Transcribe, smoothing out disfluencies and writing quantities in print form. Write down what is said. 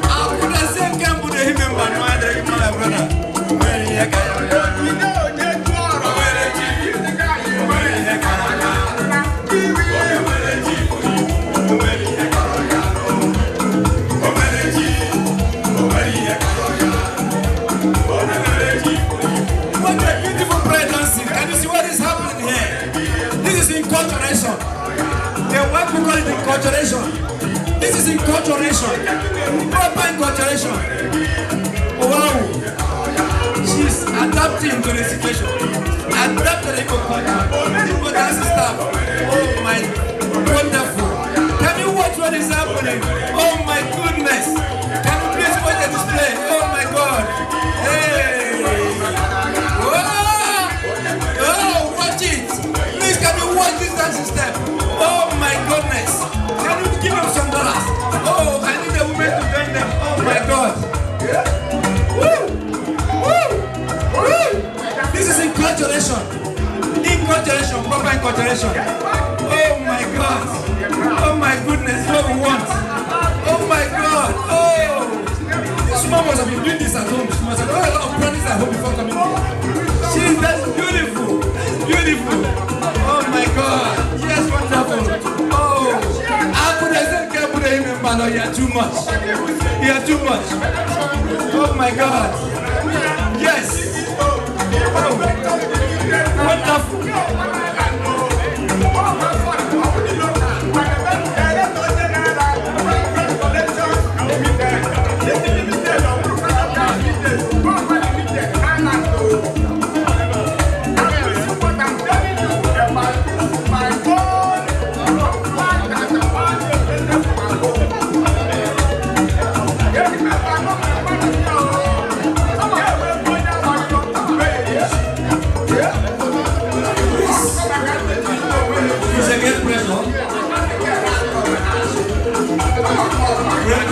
Akudazie can't put him in my brother. What a beautiful prayer dancing. Can you see what is happening here? This is inculturation. The white people call it inculturation. This is inculturation. Proper inculturation. Wow. She's adapting to the situation. Adapted to the culture. Igbo dancing stuff. Oh my, wonderful. Can you watch what is happening? Oh my goodness. Can you please watch the display? Oh my God. Hey. Oh, watch it. Please, can you watch this dancing step? Oh my goodness. Can you give them some dollars? Oh, I need a woman to join them. Oh my God. Woo! Woo! Woo! This is inculturation. Inculturation, proper inculturation. Oh my God. Oh my goodness, what we want. Oh my God. Oh. This woman must have been doing this at home. She must have done a lot of practice at home before coming here. That's beautiful. That's beautiful. Oh my God. Yes, wonderful. Oh. Akudazie can't put him in man. You are too much. You are too much. Oh my God. Yes. Oh. Wonderful. Great